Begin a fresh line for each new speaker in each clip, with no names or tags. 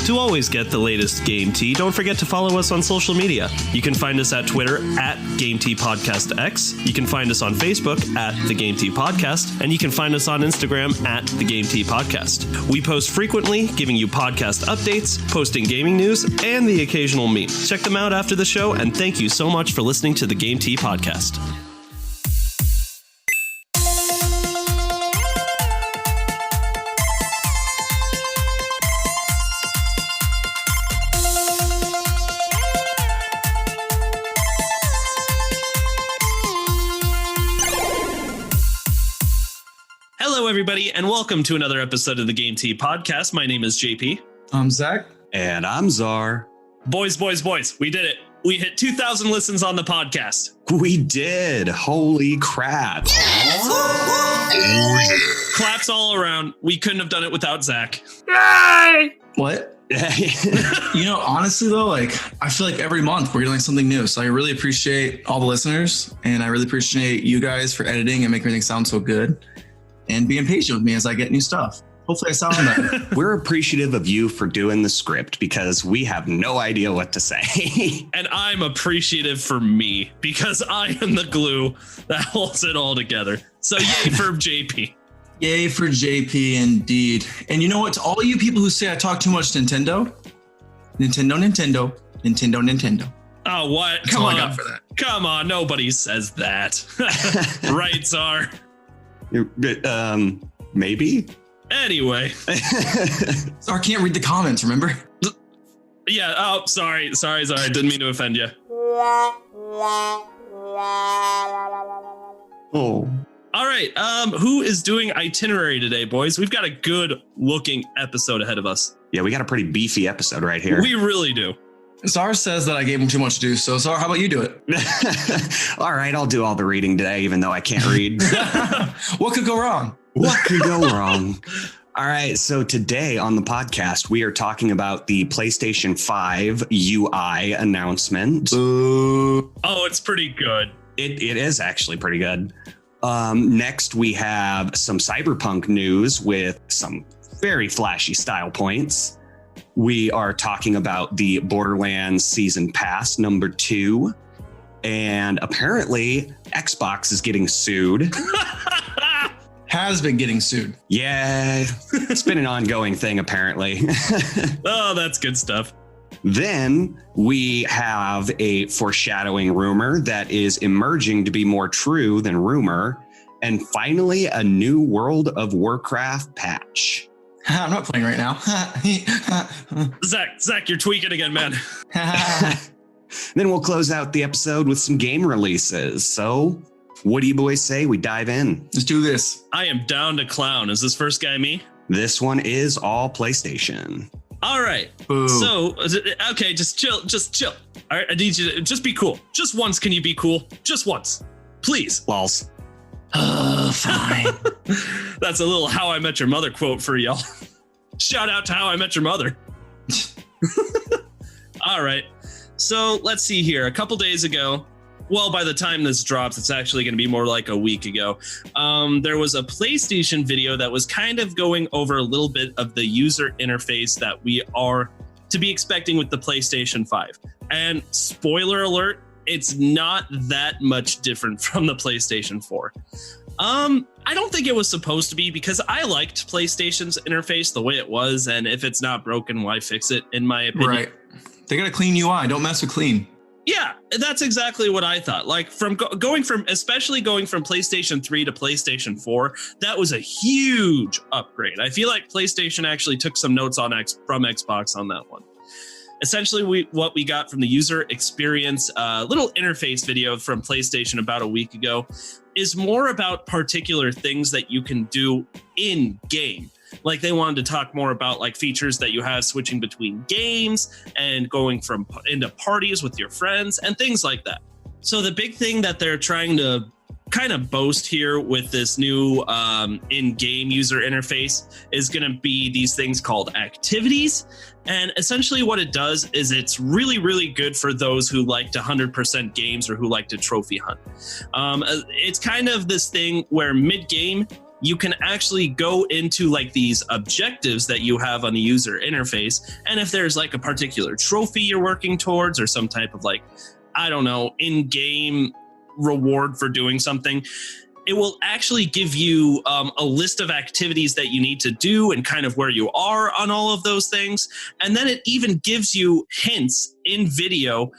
To always get the latest Game Tea, don't forget to follow us on social media. You can find us at Twitter at Game Tea Podcast X. You can find us on Facebook at The Game Tea Podcast, and you can find us on Instagram at The Game Tea Podcast. We post frequently, giving you podcast updates, posting gaming news, and the occasional meme. Check them out after the show, and thank you so much for listening to The Game Tea Podcast. Hello, everybody, and welcome to another episode of the Game Tea Podcast. My name is JP.
I'm Zach.
And I'm Czar.
Boys, we did it. We hit 2,000 listens on the podcast.
We did. Holy crap.
Claps all around. We couldn't have done it without Zach.
Yay! What? You know, honestly, though, I feel like every month we're getting something new. So I really appreciate all the listeners, and I really appreciate you guys for editing and making everything sound so good and being patient with me as I get new stuff. Hopefully I sound better.
We're appreciative of you for doing the script because we have no idea what to say.
And I'm appreciative for me because I am the glue that holds it all together. So yay for JP.
Yay for JP indeed. And you know what? To all you people who say I talk too much Nintendo.
Oh, what?
That's
Come
all
on.
I got for that.
Come on. Nobody says that. Right, Czar?
Maybe?
Anyway.
Czar can't read the comments, remember?
Yeah. Oh, sorry. Didn't mean to offend you.
Oh.
All right. Who is doing itinerary today, boys? We've got a good looking episode ahead of us.
Yeah, we got a pretty beefy episode right here.
We really do.
Czar says that I gave him too much to do. So Czar, how about you do it?
All right, I'll do all the reading today, even though I can't read.
What could go wrong?
What could go wrong? All right, so today on the podcast, we are talking about the PlayStation 5 UI announcement.
Ooh.
Oh, it's pretty good.
It is actually pretty good. Next, we have some Cyberpunk news with some very flashy style points. We are talking about the Borderlands Season Pass number 2. And apparently, Xbox is getting sued.
Has been getting sued.
Yeah, it's been an ongoing thing, apparently.
Oh, that's good stuff.
Then we have a foreshadowing rumor that is emerging to be more true than rumor. And finally, a new World of Warcraft patch.
I'm not playing right now.
Zach, you're tweaking again, man.
Then we'll close out the episode with some game releases. So what do you boys say we dive in?
Let's do this.
I am down to clown. Is this first guy me?
This one is all PlayStation.
All right.
Boo.
So, okay, just chill. All right, I need you to just be cool. Just once, can you be cool? Just once, please.
Lols.
Fine.
That's a little How I Met Your Mother quote for y'all. Shout out to How I Met Your Mother. All right. So let's see here. A couple days ago, well, by the time this drops, it's actually going to be more like a week ago. There was a PlayStation video that was kind of going over a little bit of the user interface that we are to be expecting with the PlayStation 5. And spoiler alert, it's not that much different from the PlayStation 4. I don't think it was supposed to be because I liked PlayStation's interface the way it was. And if it's not broken, why fix it, in my opinion?
Right. They got a clean UI. Don't mess with clean.
Yeah, that's exactly what I thought. Like going from PlayStation 3 to PlayStation 4, that was a huge upgrade. I feel like PlayStation actually took some notes from Xbox on that one. Essentially, what we got from the user experience, little interface video from PlayStation about a week ago, is more about particular things that you can do in game. Like they wanted to talk more about like features that you have switching between games and going into parties with your friends and things like that. So the big thing that they're trying to kind of boast here with this new in-game user interface is going to be these things called activities. And essentially what it does is it's really, really good for those who like to 100% games or who like to trophy hunt. It's kind of this thing where mid-game, you can actually go into like these objectives that you have on the user interface. And if there's like a particular trophy you're working towards or some type of like, I don't know, in-game reward for doing something, it will actually give you a list of activities that you need to do and kind of where you are on all of those things. And then it even gives you hints in video.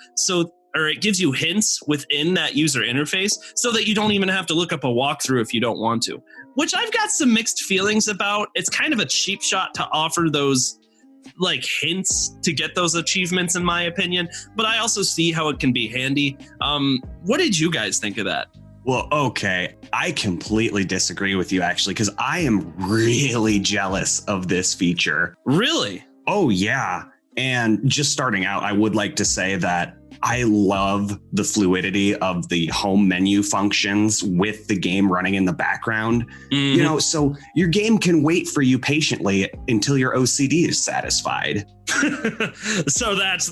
Or it gives you hints within that user interface so that you don't even have to look up a walkthrough if you don't want to, which I've got some mixed feelings about. It's kind of a cheap shot to offer those like hints to get those achievements, in my opinion, but I also see how it can be handy. What did you guys think of that?
Well, okay. I completely disagree with you, actually, because I am really jealous of this feature.
Really?
Oh, yeah. And just starting out, I would like to say that I love the fluidity of the home menu functions with the game running in the background. Mm-hmm. You know, so your game can wait for you patiently until your OCD is satisfied.
So that's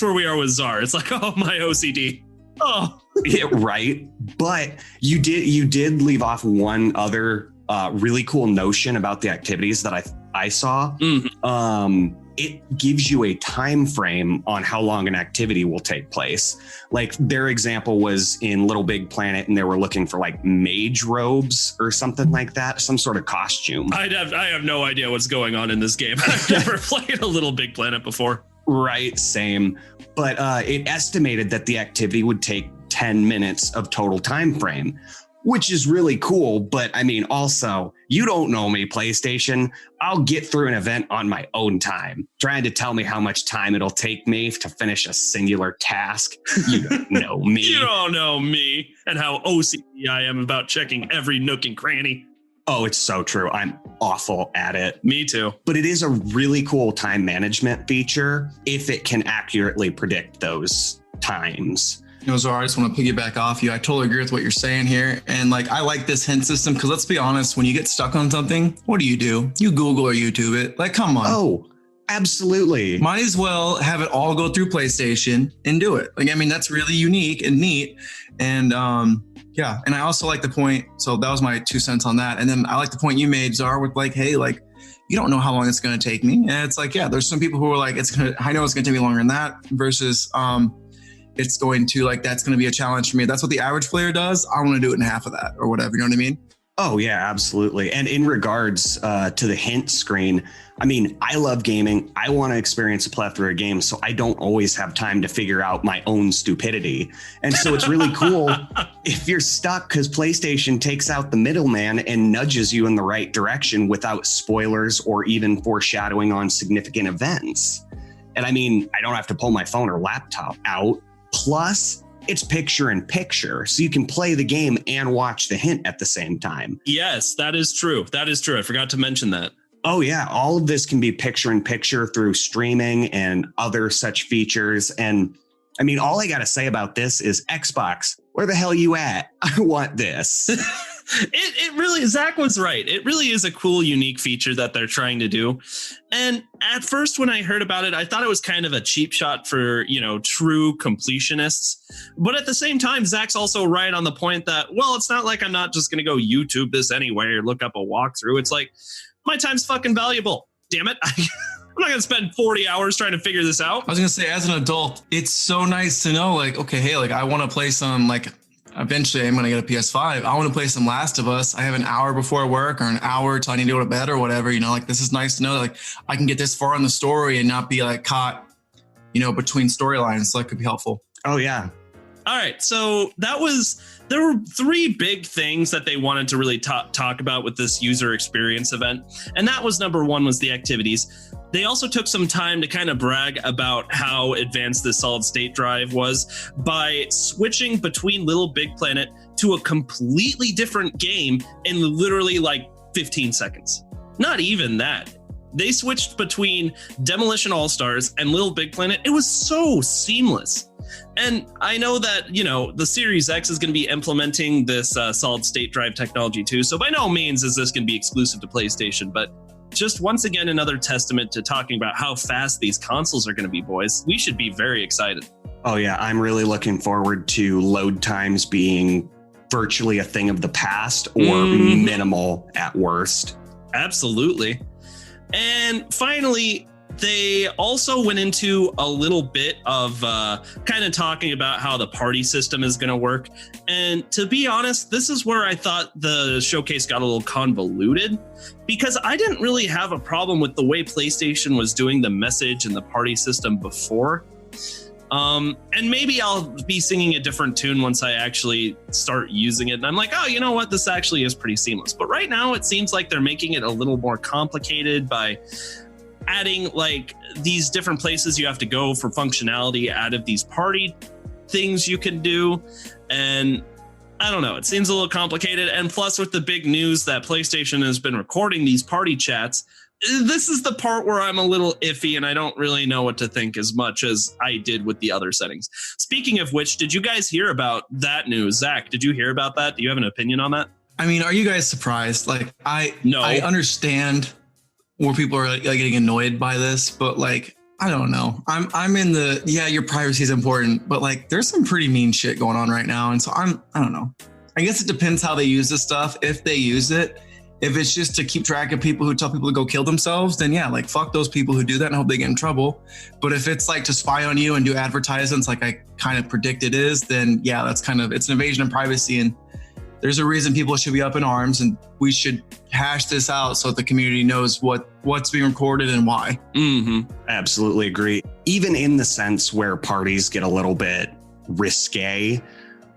where we are with Czar. It's like, oh, my OCD. Oh,
yeah, right. But you did leave off one other really cool notion about the activities that I saw. Mm-hmm. It gives you a time frame on how long an activity will take place. Like their example was in Little Big Planet, and they were looking for like mage robes or something like that, some sort of costume.
I have no idea what's going on in this game. I've never played a Little Big Planet before.
Right, same. But it estimated that the activity would take 10 minutes of total time frame, which is really cool. But I mean, also, you don't know me, PlayStation. I'll get through an event on my own time. Trying to tell me how much time it'll take me to finish a singular task. You don't know me.
You don't know me and how OCD I am about checking every nook and cranny.
Oh, it's so true. I'm awful at it.
Me too.
But it is a really cool time management feature if it can accurately predict those times.
You know, Czar, I just want to piggyback off you. I totally agree with what you're saying here. And like, I like this hint system because let's be honest, when you get stuck on something, what do? You Google or YouTube it. Like, come on.
Oh, absolutely.
Might as well have it all go through PlayStation and do it. Like, I mean, that's really unique and neat. And yeah. And I also like the point. So that was my 2 cents on that. And then I like the point you made, Czar, with like, hey, like, you don't know how long it's going to take me. And it's like, yeah, there's some people who are like, I know it's going to take me longer than that versus, it's going to like, that's going to be a challenge for me. That's what the average player does. I want to do it in half of that or whatever. You know what I mean?
Oh, yeah, absolutely. And in regards to the hint screen, I mean, I love gaming. I want to experience a plethora of games, so I don't always have time to figure out my own stupidity. And so it's really cool if you're stuck because PlayStation takes out the middleman and nudges you in the right direction without spoilers or even foreshadowing on significant events. And I mean, I don't have to pull my phone or laptop out. Plus, it's picture in picture, so you can play the game and watch the hint at the same time.
Yes, that is true. That is true. I forgot to mention that.
Oh, yeah. All of this can be picture in picture through streaming and other such features. And I mean, all I got to say about this is Xbox, where the hell you at? I want this.
It really, Zach was right. It really is a cool, unique feature that they're trying to do. And at first, when I heard about it, I thought it was kind of a cheap shot for, you know, true completionists. But at the same time, Zach's also right on the point that, well, it's not like I'm not just going to go YouTube this anyway or look up a walkthrough. It's like, my time's fucking valuable. Damn it. I'm not going to spend 40 hours trying to figure this out.
I was going to say, as an adult, it's so nice to know, like, okay, hey, like, I want to play some, like, eventually I'm going to get a PS5. I want to play some Last of Us. I have an hour before work or an hour till I need to go to bed or whatever, you know, like, this is nice to know that, like, I can get this far in the story and not be, like, caught, you know, between storylines. So that could be helpful.
Oh, yeah.
All right. So there were 3 big things that they wanted to really talk about with this user experience event. And that was number 1 was the activities. They also took some time to kind of brag about how advanced the solid state drive was by switching between Little Big Planet to a completely different game in literally like 15 seconds. Not even that. They switched between Demolition All-Stars and Little Big Planet. It was so seamless. And I know that, you know, the Series X is going to be implementing this solid state drive technology too. So by no means is this going to be exclusive to PlayStation, but just once again, another testament to talking about how fast these consoles are going to be, boys. We should be very excited.
Oh, yeah. I'm really looking forward to load times being virtually a thing of the past or minimal at worst.
Absolutely. And finally, they also went into a little bit of kind of talking about how the party system is going to work. And to be honest, this is where I thought the showcase got a little convoluted, because I didn't really have a problem with the way PlayStation was doing the message and the party system before. And maybe I'll be singing a different tune once I actually start using it. And I'm like, oh, you know what? This actually is pretty seamless. But right now it seems like they're making it a little more complicated by adding like these different places you have to go for functionality out of these party things you can do. And I don't know, it seems a little complicated. And plus, with the big news that PlayStation has been recording these party chats, this is the part where I'm a little iffy and I don't really know what to think as much as I did with the other settings. Speaking of which, did you guys hear about that news? Zach, did you hear about that? Do you have an opinion on that?
I mean, are you guys surprised? Like, I understand where people are like getting annoyed by this, but like, I don't know. I'm in the, yeah, your privacy is important, but like there's some pretty mean shit going on right now. And so I don't know. I guess it depends how they use this stuff. If they use it, if it's just to keep track of people who tell people to go kill themselves, then yeah, like fuck those people who do that and hope they get in trouble. But if it's like to spy on you and do advertisements like I kind of predict it is, then yeah, that's kind of, it's an invasion of privacy. And there's a reason people should be up in arms, and we should hash this out so that the community knows what's being recorded and why.
Mm-hmm. Absolutely agree. Even in the sense where parties get a little bit risque,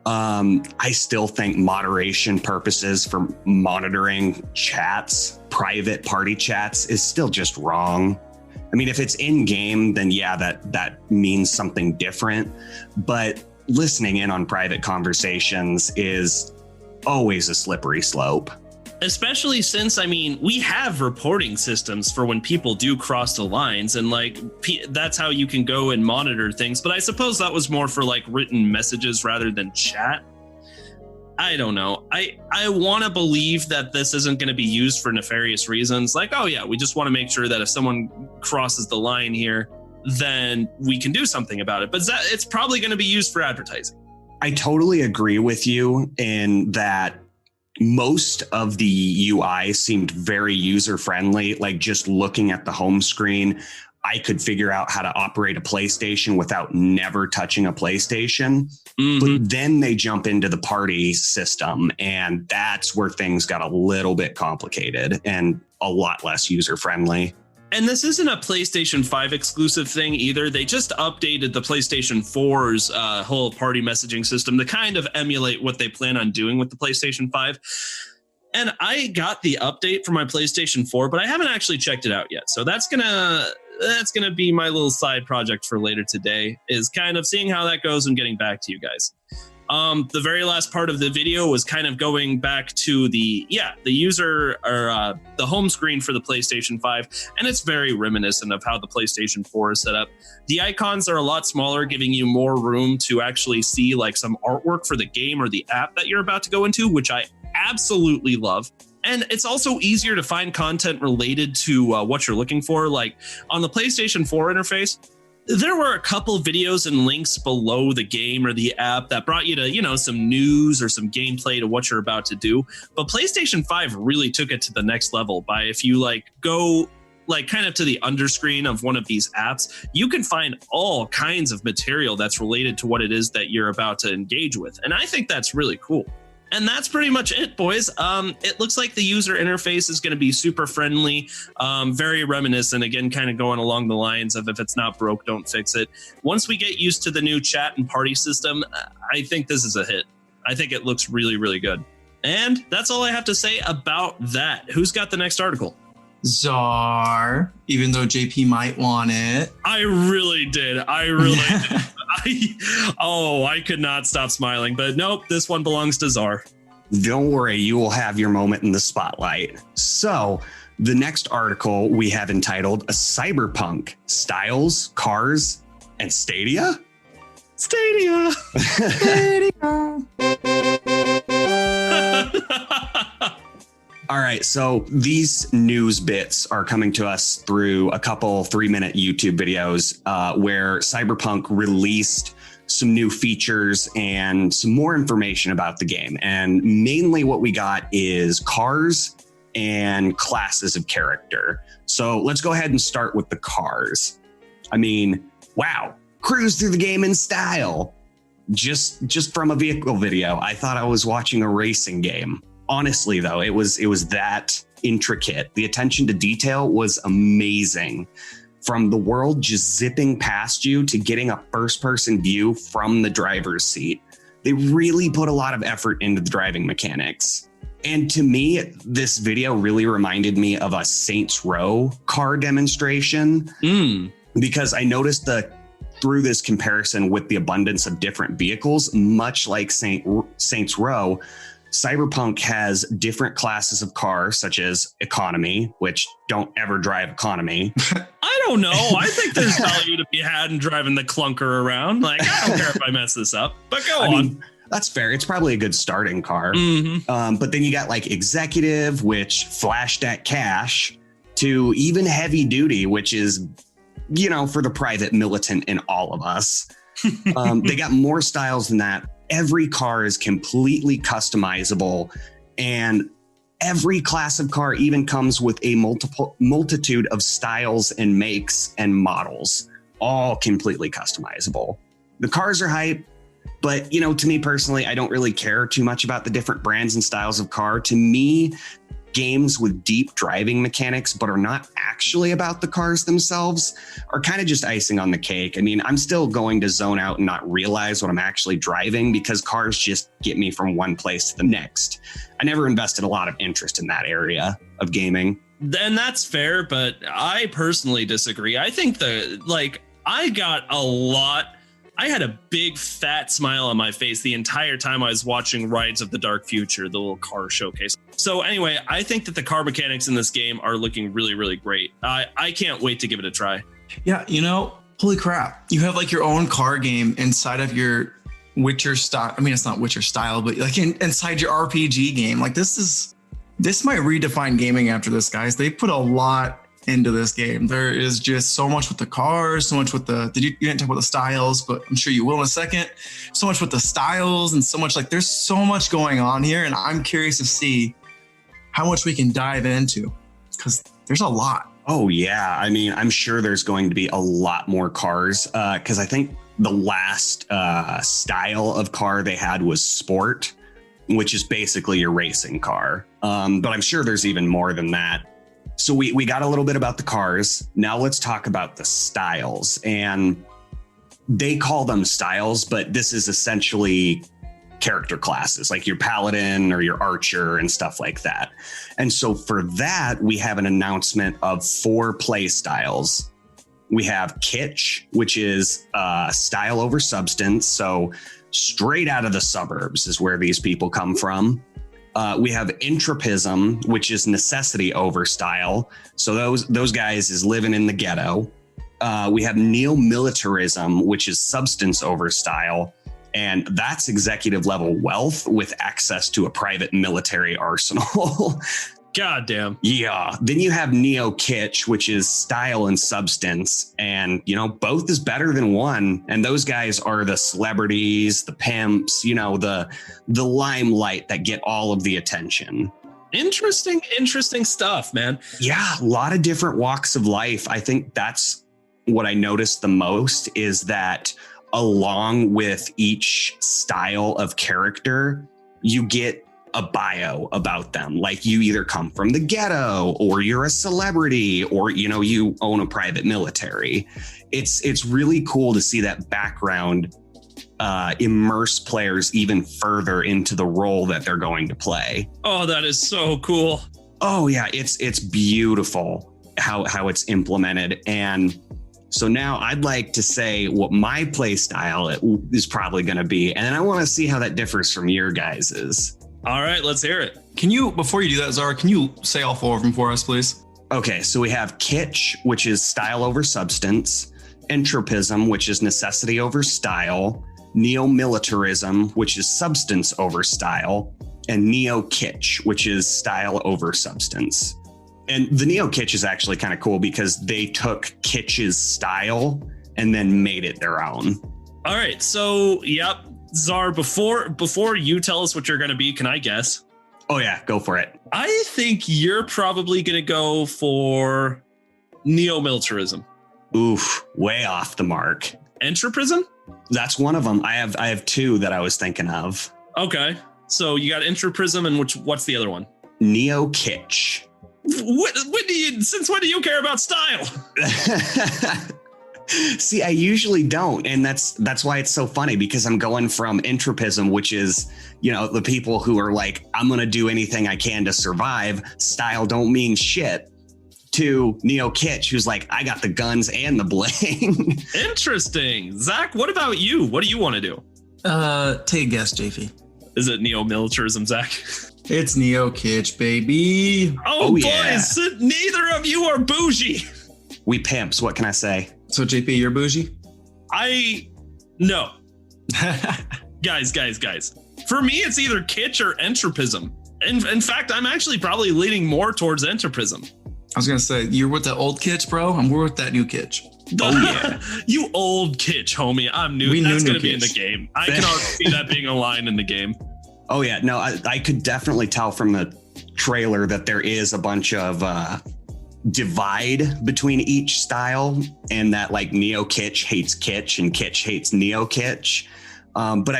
I still think moderation purposes for monitoring chats, private party chats, is still just wrong. I mean, if it's in game, then yeah, that means something different. But listening in on private conversations is always a slippery slope.
Especially since, I mean, we have reporting systems for when people do cross the lines, and like that's how you can go and monitor things. But I suppose that was more for like written messages rather than chat. I don't know. I want to believe that this isn't going to be used for nefarious reasons. Like, oh yeah, we just want to make sure that if someone crosses the line here, then we can do something about it. But it's probably going to be used for advertising.
I totally agree with you in that most of the UI seemed very user-friendly. Like just looking at the home screen, I could figure out how to operate a PlayStation without never touching a PlayStation. Mm-hmm. But then they jump into the party system, and that's where things got a little bit complicated and a lot less user-friendly.
And this isn't a PlayStation 5 exclusive thing either. They just updated the PlayStation 4's whole party messaging system to kind of emulate what they plan on doing with the PlayStation 5. And I got the update for my PlayStation 4, but I haven't actually checked it out yet. So that's gonna be my little side project for later today, is kind of seeing how that goes and getting back to you guys. The very last part of the video was kind of going back to the user or the home screen for the PlayStation 5. And it's very reminiscent of how the PlayStation 4 is set up. The icons are a lot smaller, giving you more room to actually see like some artwork for the game or the app that you're about to go into, which I absolutely love. And it's also easier to find content related to what you're looking for. Like on the PlayStation 4 interface, there were a couple videos and links below the game or the app that brought you to, you know, some news or some gameplay to what you're about to do. But PlayStation 5 really took it to the next level by, if you like go like kind of to the underscreen of one of these apps, you can find all kinds of material that's related to what it is that you're about to engage with. And I think that's really cool. And that's pretty much it, boys. It looks like the user interface is going to be super friendly, very reminiscent, again, kind of going along the lines of if it's not broke, don't fix it. Once we get used to the new chat and party system, I think this is a hit. I think it looks really, really good. And that's all I have to say about that. Who's got the next article?
Czar, even though JP might want it.
I really did. I could not stop smiling, but nope, this one belongs to Czar.
Don't worry, you will have your moment in the spotlight. So the next article we have entitled Cyberpunk Styles, Cars, and Stadia. Stadia. All right, so these news bits are coming to us through a couple 3-minute YouTube videos where Cyberpunk released some new features and some more information about the game. And mainly what we got is cars and classes of character. So let's go ahead and start with the cars. I mean, wow, cruise through the game in style. Just from a vehicle video, I thought I was watching a racing game. Honestly, though, it was that intricate. The attention to detail was amazing. From the world just zipping past you to getting a first-person view from the driver's seat. They really put a lot of effort into the driving mechanics. And to me, this video really reminded me of a Saints Row car demonstration because I noticed through this comparison with the abundance of different vehicles, much like Saints Row, Cyberpunk has different classes of cars, such as economy, which don't ever drive economy.
I don't know. I think there's value to be had in driving the clunker around. Like, I don't care if I mess this up, but go on.
That's fair. It's probably a good starting car. But then you got like executive, which flashed that cash, to even heavy duty, which is, you know, for the private militant in all of us. They got more styles than that. Every car is completely customizable, and every class of car even comes with a multitude of styles and makes and models, all completely customizable. The cars are hype, but, you know, to me personally, I don't really care too much about the different brands and styles of car. To me, games with deep driving mechanics but are not actually about the cars themselves are kind of just icing on the cake. I mean, I'm still going to zone out and not realize what I'm actually driving because cars just get me from one place to the next. I never invested a lot of interest in that area of gaming.
And that's fair, but I personally disagree. I think I had a big fat smile on my face the entire time I was watching Rides of the Dark Future, the little car showcase. So anyway, I think that the car mechanics in this game are looking really, really great. I can't wait to give it a try.
Yeah, you know, holy crap. You have like your own car game inside of your Witcher style. I mean, it's not Witcher style, but like inside your RPG game. Like this might redefine gaming after this, guys. They put a lot into this game. There is just so much with the cars, so much with you didn't talk about the styles, but I'm sure you will in a second. So much with the styles and so much, like there's so much going on here, and I'm curious to see how much we can dive into because there's a lot.
Oh yeah, I mean, I'm sure there's going to be a lot more cars because I think the last style of car they had was Sport, which is basically your racing car. But I'm sure there's even more than that. So we got a little bit about the cars. Now let's talk about the styles. And they call them styles, but this is essentially character classes, like your paladin or your archer and stuff like that. And so for that, we have an announcement of 4 play styles. We have kitsch, which is style over substance. So straight out of the suburbs is where these people come from. We have entropism, which is necessity over style. So those guys is living in the ghetto. We have neo-militarism, which is substance over style. And that's executive level wealth with access to a private military arsenal.
God damn.
Yeah. Then you have neo kitsch, which is style and substance. And, you know, both is better than one. And those guys are the celebrities, the pimps, you know, the limelight that get all of the attention.
Interesting stuff, man.
Yeah. A lot of different walks of life. I think that's what I noticed the most is that along with each style of character, you get a bio about them. Like you either come from the ghetto or you're a celebrity or, you know, you own a private military. It's really cool to see that background immerse players even further into the role that they're going to play.
Oh, that is so cool.
Oh yeah, it's beautiful how it's implemented. And so now I'd like to say what my play style is probably going to be. And then I want to see how that differs from your guys's.
All right, let's hear it.
Can you, before you do that, Zara, can you say all 4 of them for us, please?
Okay, so we have kitsch, which is style over substance, entropism, which is necessity over style, neo-militarism, which is substance over style, and neo-kitsch, which is style over substance. And the neo-kitsch is actually kind of cool because they took kitsch's style and then made it their own.
All right. So, yep. Czar, before you tell us what you're going to be, can I guess?
Oh, yeah. Go for it.
I think you're probably going to go for neo-militarism.
Oof. Way off the mark.
Entropism?
That's one of them. I have two that I was thinking of.
Okay. So you got entropism and what's the other one?
Neo-kitsch.
Since when do you care about style?
See, I usually don't. And that's why it's so funny, because I'm going from entropism, which is, the people who are like, I'm going to do anything I can to survive. Style don't mean shit. To neo-kitsch, who's like, I got the guns and the bling.
Interesting. Zach, what about you? What do you want to do?
Take a guess, JP.
Is it neo-militarism, Zach?
It's neo-kitsch, baby.
Oh boys,
yeah.
Neither of you are bougie.
We pimps. What can I say?
So JP, you're bougie?
No. Guys. For me, it's either kitsch or entropism. In fact, I'm actually probably leaning more towards entropism.
I was going to say, you're with the old kitsch, bro. I'm with that new kitsch.
Oh, yeah.
You old kitsch, homie. I'm new. That's going to be in the game. I can already see that being a line in the game.
Oh, yeah. No, I could definitely tell from the trailer that there is a bunch of divide between each style, and that like neo-kitsch hates kitsch and kitsch hates neo-kitsch. But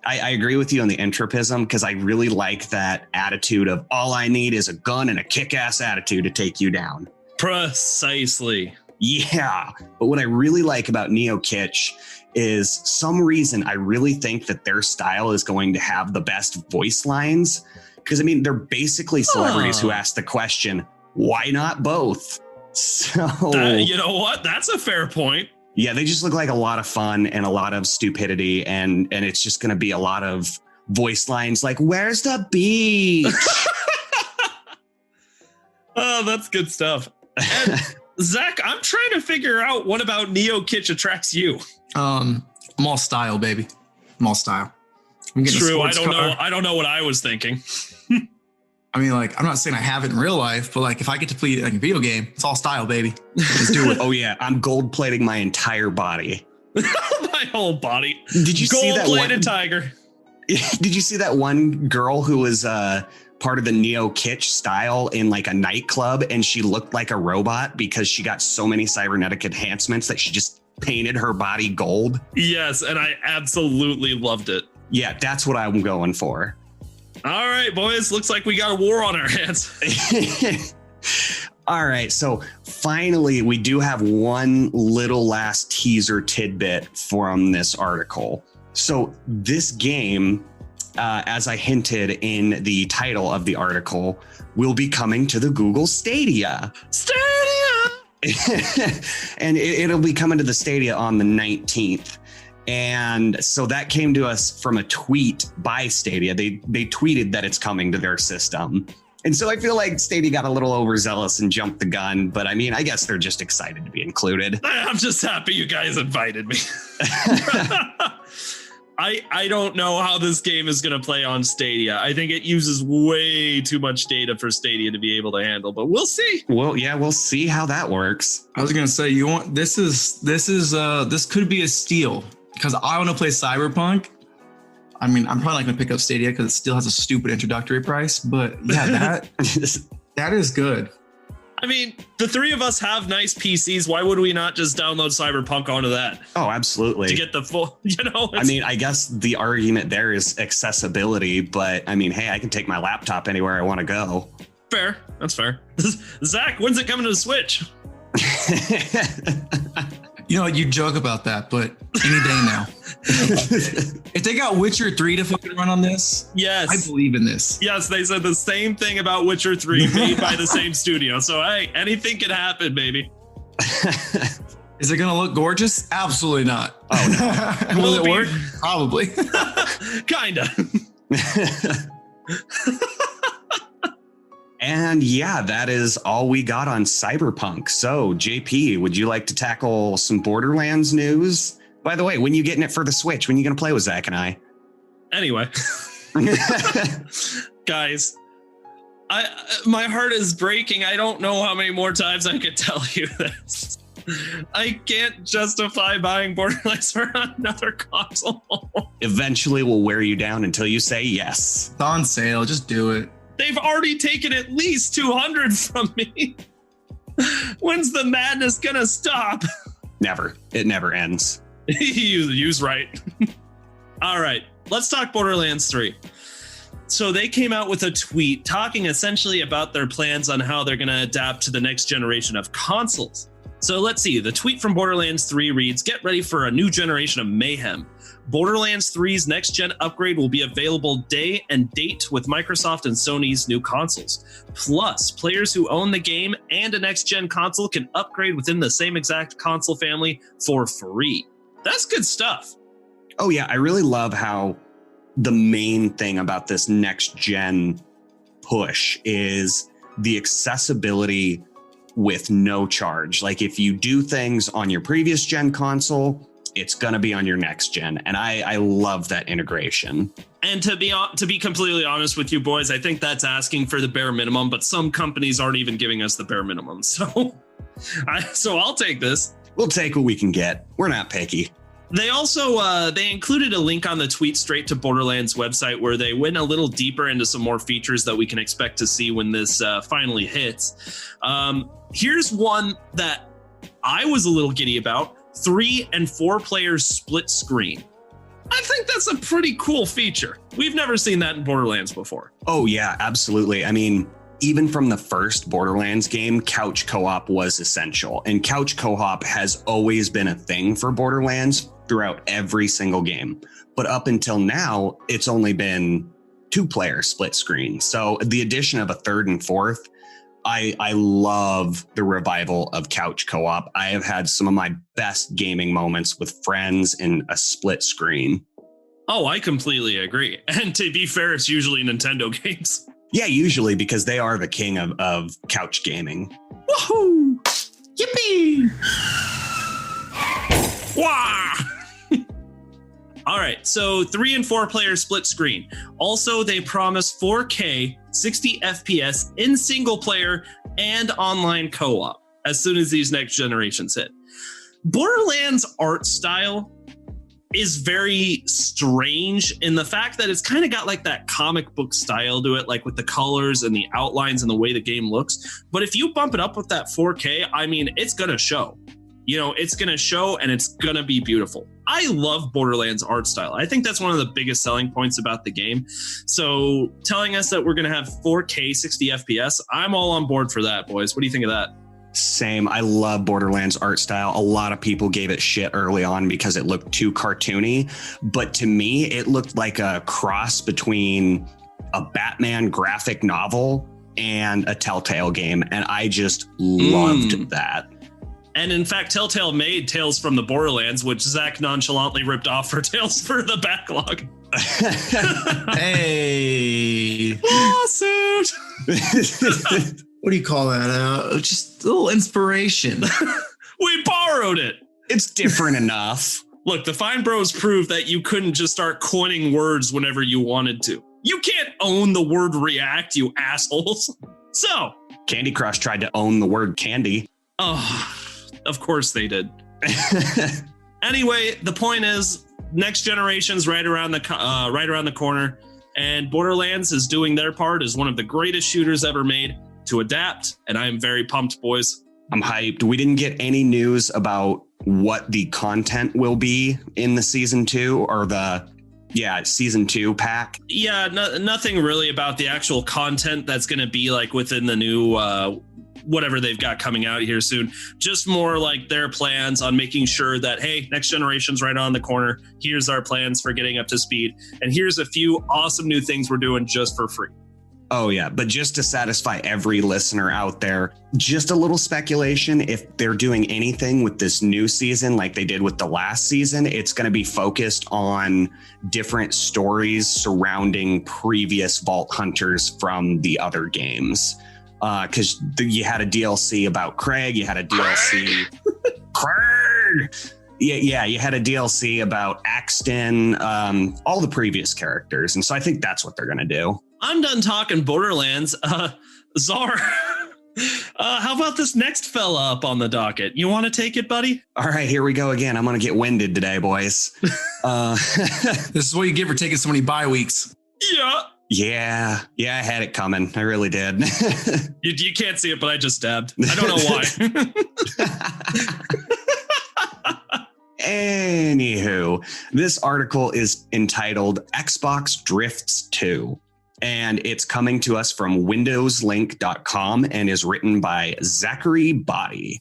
I agree with you on the entropism, because I really like that attitude of all I need is a gun and a kick-ass attitude to take you down.
Precisely.
Yeah. But what I really like about neo-kitsch is some reason I really think that their style is going to have the best voice lines. Because, they're basically celebrities who ask the question, why not both? So,
you know what? That's a fair point.
Yeah, they just look like a lot of fun and a lot of stupidity. And it's just going to be a lot of voice lines like, where's the beach?
Oh, that's good stuff. And Zach, I'm trying to figure out what about neo-kitsch attracts you.
I'm all style, baby. I'm all style.
True. I don't know what I was thinking.
I'm not saying I have it in real life, but like if I get to play like a video game, it's all style, baby. Let's do it.
Oh yeah, I'm gold plating my entire body.
My whole body.
Did you see that
gold-plated tiger?
Did you see that one girl who was part of the neo-kitsch style in like a nightclub, and she looked like a robot because she got so many cybernetic enhancements that she just painted her body gold?
Yes, and I absolutely loved it.
Yeah, that's what I'm going for.
All right, boys. Looks like we got a war on our hands.
All right. So finally, we do have one little last teaser tidbit from this article. So this game, as I hinted in the title of the article, will be coming to the Google Stadia. And it'll be coming to the Stadia on the 19th. And so that came to us from a tweet by Stadia. They tweeted that it's coming to their system. And so I feel like Stadia got a little overzealous and jumped the gun. But I guess they're just excited to be included.
I'm just happy you guys invited me. I don't know how this game is going to play on Stadia. I think it uses way too much data for Stadia to be able to handle, but we'll see.
Well, yeah, we'll see how that works.
I was going to say, this could be a steal. Because I want to play Cyberpunk. I'm probably not going to pick up Stadia because it still has a stupid introductory price. But yeah, that is good.
The three of us have nice PCs. Why would we not just download Cyberpunk onto that?
Oh, absolutely.
To get the full,
I guess the argument there is accessibility. But hey, I can take my laptop anywhere I want to go.
Fair. That's fair. Zach, when's it coming to the Switch?
You joke about that, but any day now. If they got Witcher 3 to fucking run on this,
yes,
I believe in this.
Yes, they said the same thing about Witcher 3 made by the same studio. So, hey, anything can happen, baby.
Is it going to look gorgeous? Absolutely not.
Oh,
no. Will it work? Probably.
Kinda.
And yeah, that is all we got on Cyberpunk. So, JP, would you like to tackle some Borderlands news? By the way, when you getting it for the Switch? When are you going to play with Zach and I?
Anyway. Guys, my heart is breaking. I don't know how many more times I could tell you this. I can't justify buying Borderlands for another console.
Eventually, we'll wear you down until you say yes.
It's on sale. Just do it.
They've already taken at least 200 from me. When's the madness gonna stop?
Never. It never ends.
Use right. All right, let's talk Borderlands 3. So they came out with a tweet talking essentially about their plans on how they're going to adapt to the next generation of consoles. So let's see. The tweet from Borderlands 3 reads, "Get ready for a new generation of mayhem. Borderlands 3's next-gen upgrade will be available day and date with Microsoft and Sony's new consoles. Plus, players who own the game and a next-gen console can upgrade within the same exact console family for free." That's good stuff.
Oh, yeah. I really love how the main thing about this next-gen push is the accessibility with no charge. Like, if you do things on your previous gen console, it's going to be on your next gen. And I love that integration.
And to be completely honest with you boys, I think that's asking for the bare minimum, but some companies aren't even giving us the bare minimum. So I'll take this.
We'll take what we can get. We're not picky.
They also they included a link on the tweet straight to Borderlands website where they went a little deeper into some more features that we can expect to see when this finally hits. Here's one that I was a little giddy about: 3 and 4 players split screen. I think that's a pretty cool feature. We've never seen that in Borderlands before.
Oh, yeah, absolutely. I mean, even from the first Borderlands game, couch co-op was essential. And couch co-op has always been a thing for Borderlands throughout every single game. But up until now, it's only been 2-player split screen. So the addition of a 3rd and 4th, I love the revival of couch co-op. I have had some of my best gaming moments with friends in a split screen.
Oh, I completely agree. And to be fair, it's usually Nintendo games.
Yeah, usually, because they are the king of couch gaming.
Woohoo! Yippee! Wah! All right, so 3 and 4 player split screen. Also, they promise 4K 60 FPS in single player and online co-op as soon as these next generations hit. Borderlands art style is very strange in the fact that it's kind of got like that comic book style to it, like with the colors and the outlines and the way the game looks. But if you bump it up with that 4K, I mean, it's going to show. You know, it's going to show and it's going to be beautiful. I love Borderlands art style. I think that's one of the biggest selling points about the game. So telling us that we're going to have 4K 60 FPS, I'm all on board for that, boys. What do you think of that?
Same. I love Borderlands art style. A lot of people gave it shit early on because it looked too cartoony. But to me, it looked like a cross between a Batman graphic novel and a Telltale game. And I just loved that.
And in fact, Telltale made Tales from the Borderlands, which Zach nonchalantly ripped off for Tales for the Backlog.
Hey.
Lawsuit!
What do you call that? Just a little inspiration.
We borrowed it.
It's different enough.
Look, the Fine Bros proved that you couldn't just start coining words whenever you wanted to. You can't own the word react, you assholes. So,
Candy Crush tried to own the word candy.
Oh, of course they did. Anyway, the point is, next generation's right around the corner, and Borderlands is doing their part as one of the greatest shooters ever made to adapt, and I am very pumped, boys.
I'm hyped. We didn't get any news about what the content will be in the season 2 or season 2 pack.
Yeah, nothing really about the actual content that's going to be like within the new whatever they've got coming out here soon. Just more like their plans on making sure that, hey, next generation's right on the corner. Here's our plans for getting up to speed. And here's a few awesome new things we're doing just for free.
Oh, yeah. But just to satisfy every listener out there, just a little speculation. If they're doing anything with this new season like they did with the last season, it's going to be focused on different stories surrounding previous Vault Hunters from the other games. Because you had a DLC about Craig, you had a DLC. Craig! Yeah, you had a DLC about Axton, all the previous characters. And so I think that's what they're going to do.
I'm done talking Borderlands. Czar, How about this next fella up on the docket? You want to take it, buddy?
All right, here we go again. I'm going to get winded today, boys.
This is what you get for taking so many bye weeks.
Yeah, I had it coming. I really did.
You can't see it, but I just dabbed. I don't know why.
Anywho, this article is entitled Xbox Drifts 2. And it's coming to us from windowslink.com and is written by Zachary Body.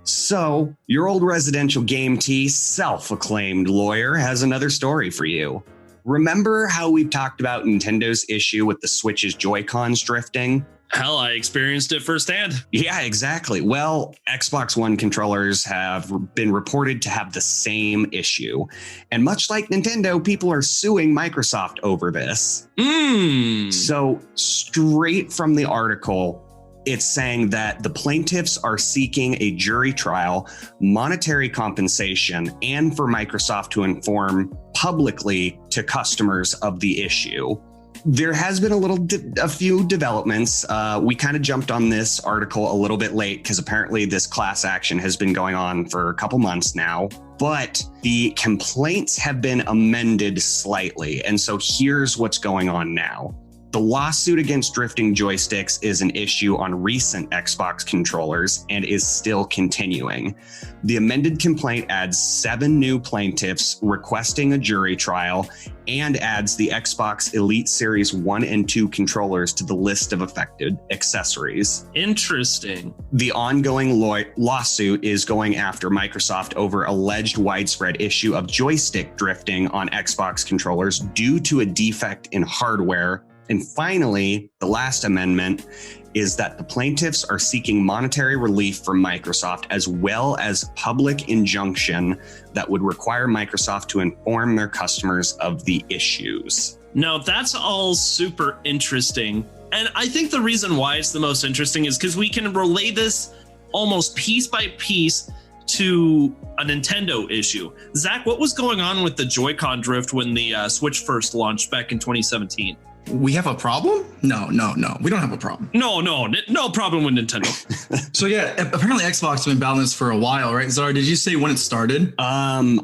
So, your old residential game tea, self-acclaimed lawyer, has another story for you. Remember how we've talked about Nintendo's issue with the Switch's Joy-Cons drifting?
Hell, I experienced it firsthand.
Yeah, exactly. Well, Xbox One controllers have been reported to have the same issue. And much like Nintendo, people are suing Microsoft over this. So straight from the article, it's saying that the plaintiffs are seeking a jury trial, monetary compensation, and for Microsoft to inform publicly to customers of the issue. There has been a few developments. We kind of jumped on this article a little bit late because apparently this class action has been going on for a couple months now, but the complaints have been amended slightly. And so here's what's going on now. The lawsuit against drifting joysticks is an issue on recent Xbox controllers and is still continuing. The amended complaint adds 7 new plaintiffs requesting a jury trial and adds the Xbox Elite Series 1 and 2 controllers to the list of affected accessories.
Interesting.
The ongoing lawsuit is going after Microsoft over alleged widespread issue of joystick drifting on Xbox controllers due to a defect in hardware. And finally, the last amendment is that the plaintiffs are seeking monetary relief from Microsoft as well as public injunction that would require Microsoft to inform their customers of the issues.
Now, that's all super interesting. And I think the reason why it's the most interesting is because we can relay this almost piece by piece to a Nintendo issue. Zach, what was going on with the Joy-Con drift when the Switch first launched back in 2017?
We have a problem? No. We don't have a problem.
No problem with Nintendo.
So yeah, apparently Xbox has been battling this for a while, right? Zara, did you say when it started?
I'm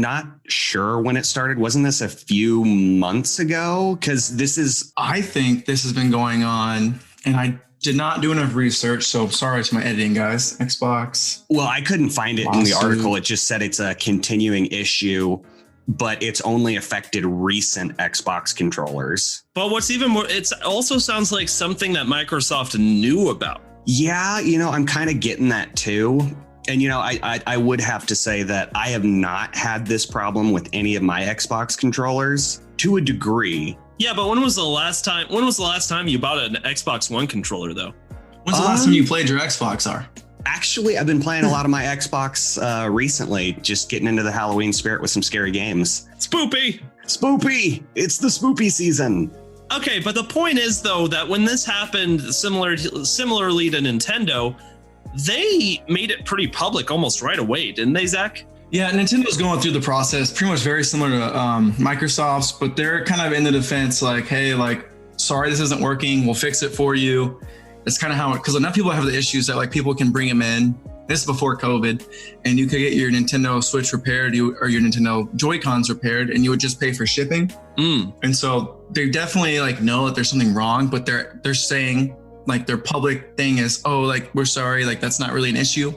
not sure when it started. Wasn't this a few months ago? Because
I think this has been going on, and I did not do enough research, so sorry to my editing guys. Xbox.
Well, I couldn't find it in the article. It just said it's a continuing issue, but it's only affected recent Xbox controllers.
But what's even more, it also sounds like something that Microsoft knew about.
Yeah, I'm kind of getting that too. And, I would have to say that I have not had this problem with any of my Xbox controllers to a degree.
Yeah, but when was the last time you bought an Xbox One controller, though?
When's the last time you played your Xbox, R?
Actually, I've been playing a lot of my Xbox recently, just getting into the Halloween spirit with some scary games.
Spoopy!
It's the spoopy season.
Okay, but the point is, though, that when this happened similarly to Nintendo, they made it pretty public almost right away, didn't they, Zach?
Yeah, Nintendo's going through the process, pretty much very similar to Microsoft's, but they're kind of in the defense, like, hey, sorry, this isn't working. We'll fix it for you. It's kind of how, because enough people have the issues that people can bring them in. This is before COVID, and you could get your Nintendo Switch repaired or your Nintendo Joy-Cons repaired, and you would just pay for shipping. And so they definitely know that there's something wrong, but they're saying their public thing is, we're sorry, that's not really an issue,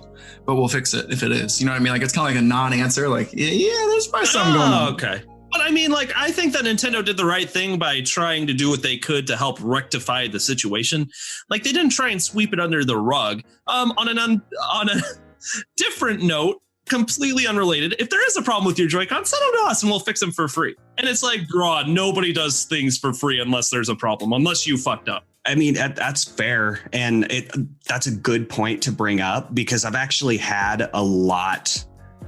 but we'll fix it if it is. You know what I mean? It's kind of like a non-answer. Yeah, there's probably something going on.
Okay. But I mean, I think that Nintendo did the right thing by trying to do what they could to help rectify the situation. They didn't try and sweep it under the rug. On a different note, completely unrelated, if there is a problem with your Joy-Con, send them to us and we'll fix them for free. And it's broad, nobody does things for free unless there's a problem, unless you fucked up.
I mean, that's fair. And that's a good point to bring up because I've actually had a lot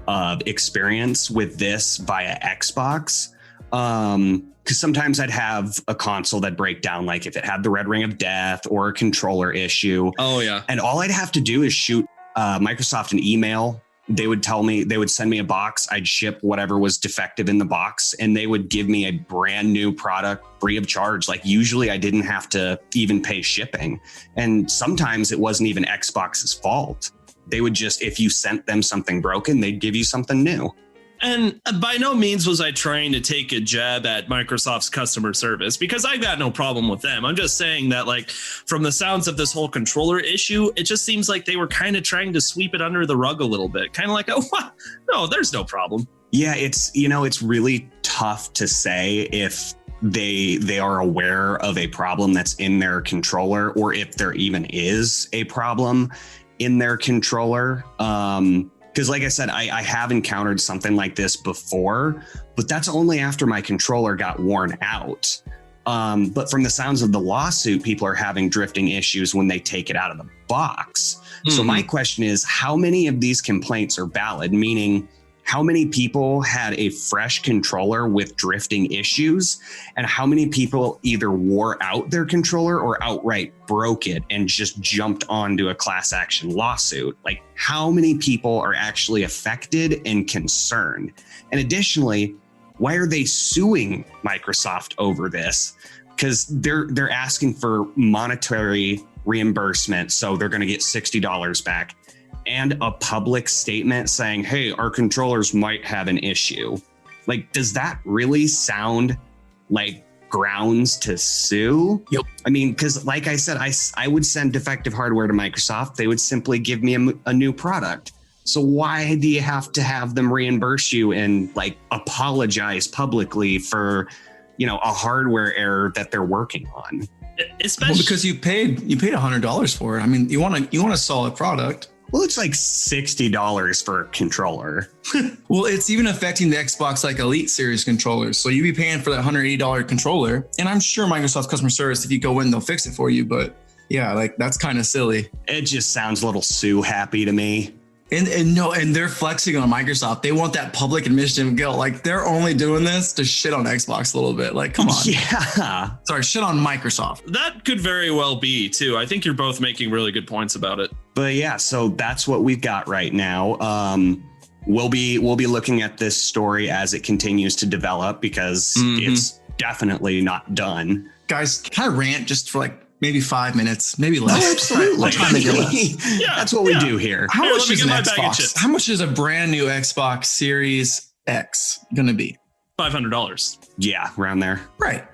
of experience with this via Xbox. Because sometimes I'd have a console that break down, if it had the red ring of death or a controller issue.
Oh, yeah.
And all I'd have to do is shoot Microsoft an email they would tell me, they would send me a box. I'd ship whatever was defective in the box, and they would give me a brand new product free of charge. Like usually I didn't have to even pay shipping. And sometimes it wasn't even Xbox's fault. They would just, if you sent them something broken, they'd give you something new.
And by no means was I trying to take a jab at Microsoft's customer service, because I got no problem with them. I'm just saying that, like, from the sounds of this whole controller issue, it just seems like they were kind of trying to sweep it under the rug a little bit. Kind of like, oh, no, there's no problem.
Yeah, it's really tough to say if they are aware of a problem that's in their controller, or if there even is a problem in their controller. Because like I said, I have encountered something like this before, but that's only after my controller got worn out. But from the sounds of the lawsuit, people are having drifting issues when they take it out of the box. Mm-hmm. So my question is, how many of these complaints are valid? Meaning, how many people had a fresh controller with drifting issues, and how many people either wore out their controller or outright broke it and just jumped onto a class action lawsuit? Like, how many people are actually affected and concerned? And additionally, why are they suing Microsoft over this? Because they're asking for monetary reimbursement, so they're going to get $60 back. And a public statement saying, hey, our controllers might have an issue. Like, does that really sound like grounds to sue?
Yep.
I mean, because like I said, I would send defective hardware to Microsoft. They would simply give me a new product. So why do you have to have them reimburse you and like apologize publicly for, a hardware error that they're working on?
Especially
because you paid $100 for it. I mean, you want a solid product.
Well, it's like $60 for a controller.
Well, it's even affecting the Xbox like Elite Series controllers. So you'd be paying for that $180 controller. And I'm sure Microsoft customer service, if you go in, they'll fix it for you. But yeah, like that's kind of silly.
It just sounds a little Sue happy to me.
And they're flexing on Microsoft. They want that public admission of guilt. Like they're only doing this to shit on Xbox a little bit. Like, come on.
Yeah.
Sorry, shit on Microsoft.
That could very well be too. I think you're both making really good points about it.
But yeah, so that's what we've got right now. We'll be looking at this story as it continues to develop, because it's definitely not done.
Guys, can I rant just for like maybe 5 minutes, maybe less?
Oh, absolutely.
Yeah,
that's what we do here.
How much is an Xbox? How much is a brand new Xbox Series X gonna be?
$500.
Yeah, around there.
Right.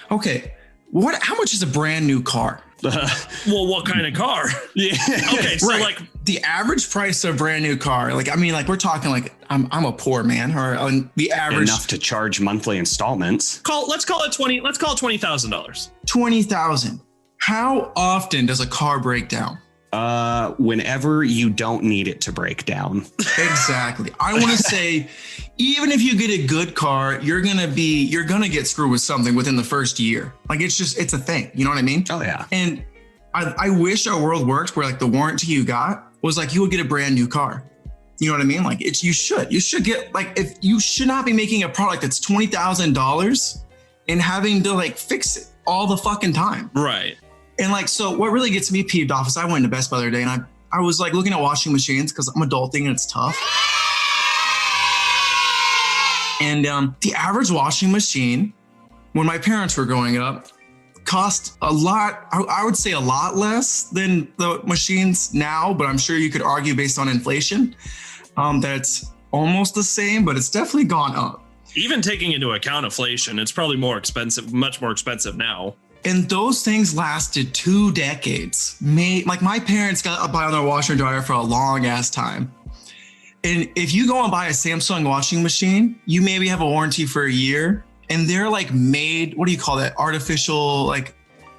Okay. How much is a brand new car?
Well, what kind of car?
Yeah.
Okay, so
right.
like
the average price of a brand new car, like, I mean, like we're talking like I'm a poor man, or the average
enough to charge monthly installments.
Let's call it $20,000.
$20,000. How often does a car break down?
Whenever you don't need it to break down.
Exactly. I want to say, even if you get a good car, you're gonna get screwed with something within the first year. Like it's a thing. You know what I mean?
Oh yeah.
And I wish our world worked where like the warranty you got was like you would get a brand new car. You know what I mean? Like you should get, like, if you should not be making a product that's $20,000 and having to like fix it all the fucking time.
Right.
And like, so what really gets me peeved off is I went to Best Buy the other day and I was like looking at washing machines because I'm adulting and it's tough. And the average washing machine when my parents were growing up cost a lot. I would say a lot less than the machines now, but I'm sure you could argue based on inflation that it's almost the same, but it's definitely gone up.
Even taking into account inflation, it's probably more expensive, much more expensive now.
And those things lasted 2 decades. Like my parents got a buy on their washer and dryer for a long ass time. And if you go and buy a Samsung washing machine, you maybe have a warranty for a year, and they're like made, what do you call that? Artificial like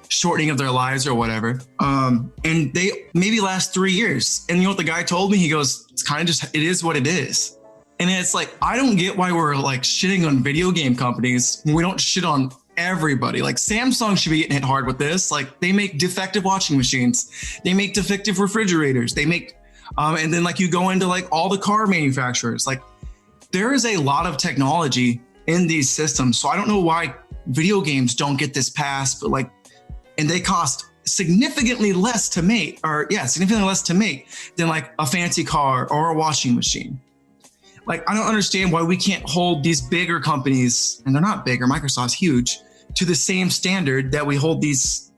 shortening of their lives or whatever. And they maybe last 3 years. And you know what the guy told me? He goes, it's kind of just, it is what it is. And it's like, I don't get why we're like shitting on video game companies when we don't shit on everybody. Like Samsung should be getting hit hard with this. Like they make defective washing machines. They make defective refrigerators. They make, and then like you go into like all the car manufacturers, like there is a lot of technology in these systems. So I don't know why video games don't get this passed, but like, and they cost significantly less to make than like a fancy car or a washing machine. Like, I don't understand why we can't hold these bigger companies, and they're not bigger, Microsoft's huge, to the same standard that we hold these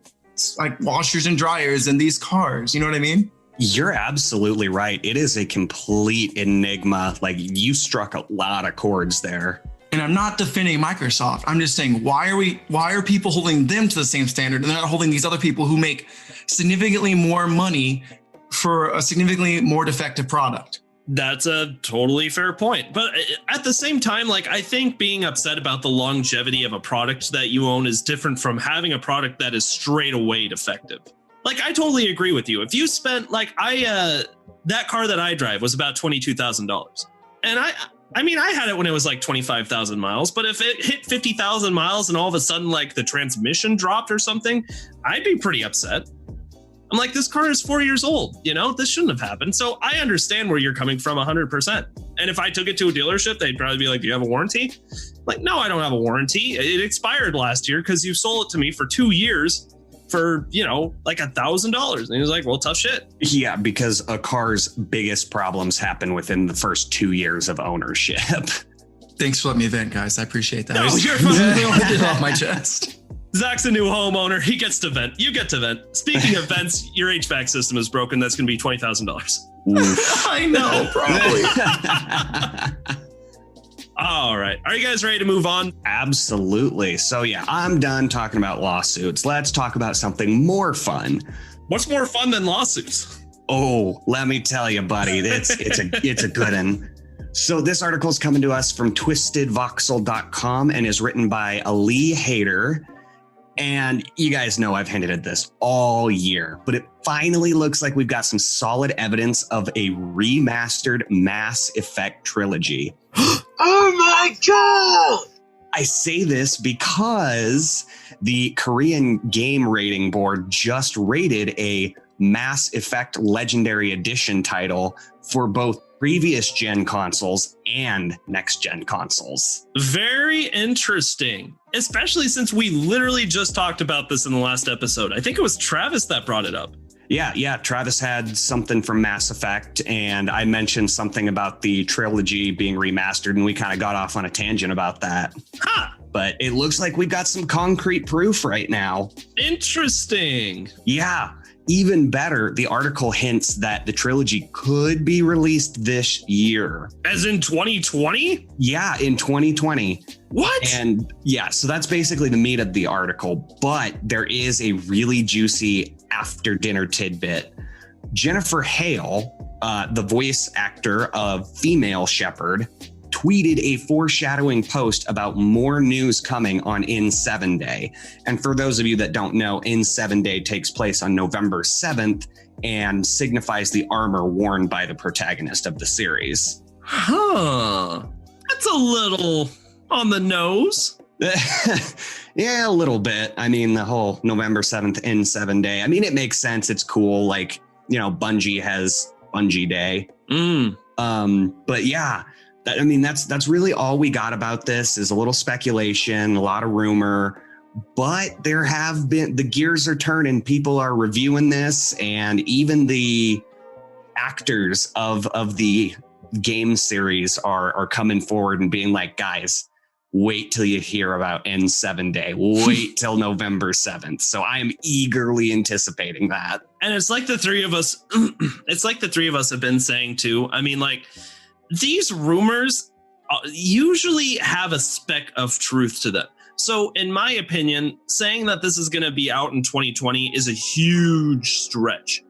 like washers and dryers and these cars. You know what I mean?
You're absolutely right. It is a complete enigma. Like, you struck a lot of chords there.
And I'm not defending Microsoft. I'm just saying, why are people holding them to the same standard and they're not holding these other people who make significantly more money for a significantly more defective product?
That's a totally fair point. But at the same time, like, I think being upset about the longevity of a product that you own is different from having a product that is straight away defective. Like, I totally agree with you. If you spent, like, that car that I drive was about $22,000. And I mean, I had it when it was like 25,000 miles, but if it hit 50,000 miles and all of a sudden, like, the transmission dropped or something, I'd be pretty upset. I'm like, this car is 4 years old, you know, this shouldn't have happened. So I understand where you're coming from 100%. And if I took it to a dealership, they'd probably be like, do you have a warranty? Like, no, I don't have a warranty. It expired last year because you sold it to me for 2 years for, you know, like $1,000. And he was like, well, tough shit.
Yeah, because a car's biggest problems happen within the first 2 years of ownership.
Thanks for letting me vent, guys. I appreciate that.
No, you're
fine. Get it off my chest.
Zach's a new homeowner. He gets to vent. You get to vent. Speaking of vents, your HVAC system is broken. That's going to be $20,000.
I know, probably.
All right. Are you guys ready to move on?
Absolutely. So yeah, I'm done talking about lawsuits. Let's talk about something more fun.
What's more fun than lawsuits?
Oh, let me tell you, buddy. It's a good one. So this article is coming to us from twistedvoxel.com and is written by Ali Hader. And you guys know I've hinted at this all year, but it finally looks like we've got some solid evidence of a remastered Mass Effect trilogy.
Oh my God!
I say this because the Korean Game Rating Board just rated a Mass Effect Legendary Edition title for both previous gen consoles and next gen consoles.
Very interesting, especially since we literally just talked about this in the last episode. I think it was Travis that brought it up.
Yeah. Travis had something from Mass Effect, and I mentioned something about the trilogy being remastered, and we kind of got off on a tangent about that.
Ha!
But it looks like we've got some concrete proof right now.
Interesting.
Yeah. Even better, the article hints that the trilogy could be released this year.
As in 2020?
Yeah, in 2020.
What?
And yeah, so that's basically the meat of the article. But there is a really juicy after dinner tidbit. Jennifer Hale, the voice actor of Female Shepherd, tweeted a foreshadowing post about more news coming on N7 Day. And for those of you that don't know, N7 Day takes place on November 7th and signifies the armor worn by the protagonist of the series.
Huh. That's a little on the nose.
Yeah, a little bit. I mean, the whole November 7th N7 Day. I mean, it makes sense. It's cool. Like, you know, Bungie has Bungie Day. But yeah, I mean, that's really all we got about this is a little speculation, a lot of rumor, but there have been, the gears are turning. People are reviewing this, and even the actors of the game series are coming forward and being like, guys, wait till you hear about N7 Day. Wait till November 7th. So I am eagerly anticipating that.
And it's like the three of us, have been saying too. I mean, like, these rumors usually have a speck of truth to them. So in my opinion, saying that this is going to be out in 2020 is a huge stretch.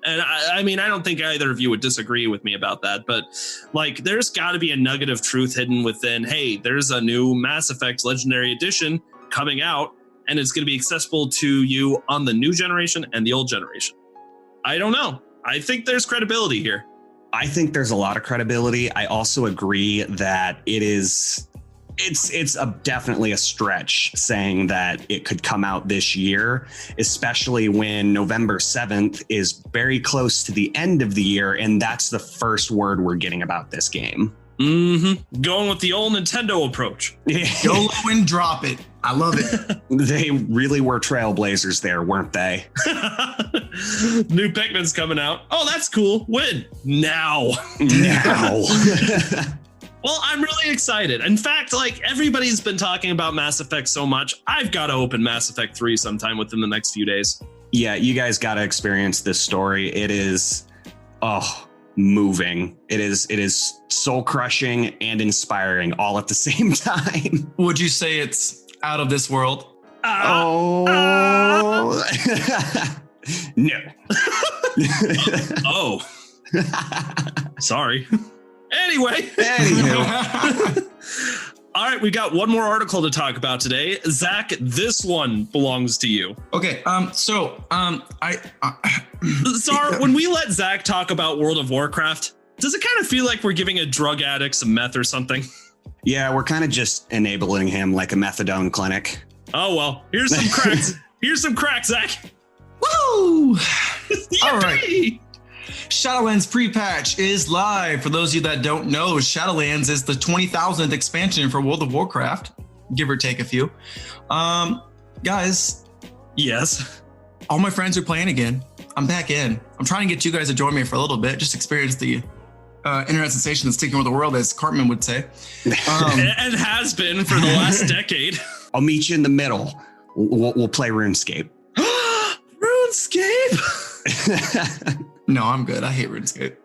And I mean, I don't think either of you would disagree with me about that, but like, there's got to be a nugget of truth hidden within, hey, there's a new Mass Effect Legendary Edition coming out, and it's going to be accessible to you on the new generation and the old generation. I don't know. I think there's credibility here.
I think there's a lot of credibility. I also agree that it's definitely a stretch saying that it could come out this year, especially when November 7th is very close to the end of the year. And that's the first word we're getting about this game.
Mm-hmm. Going with the old Nintendo approach.
Go low and drop it. I love it.
They really were trailblazers there, weren't they?
New Pikmin's coming out. Oh, that's cool. When? Now.
Now.
Well, I'm really excited. In fact, like everybody's been talking about Mass Effect so much, I've got to open Mass Effect 3 sometime within the next few days.
Yeah, you guys got to experience this story. It is, moving. It is soul crushing and inspiring all at the same time.
Would you say it's out of this world?
No.
Oh. Sorry. Anyway. All right, we got one more article to talk about today. Zach, this one belongs to you.
Okay, Czar,
when we let Zach talk about World of Warcraft, does it kind of feel like we're giving a drug addict some meth or something?
Yeah, we're kind of just enabling him like a methadone clinic.
Oh, well, here's some cracks. Here's some cracks, Zach.
Woo! All right. Shadowlands pre-patch is live. For those of you that don't know, Shadowlands is the 20,000th expansion for World of Warcraft, give or take a few. Guys.
Yes.
All my friends are playing again. I'm back in. I'm trying to get you guys to join me for a little bit, just experience the internet sensation that's taking over the world, as Cartman would say.
And has been for the last decade.
I'll meet you in the middle. We'll play RuneScape.
RuneScape?
No, I'm good. I hate RuneScape.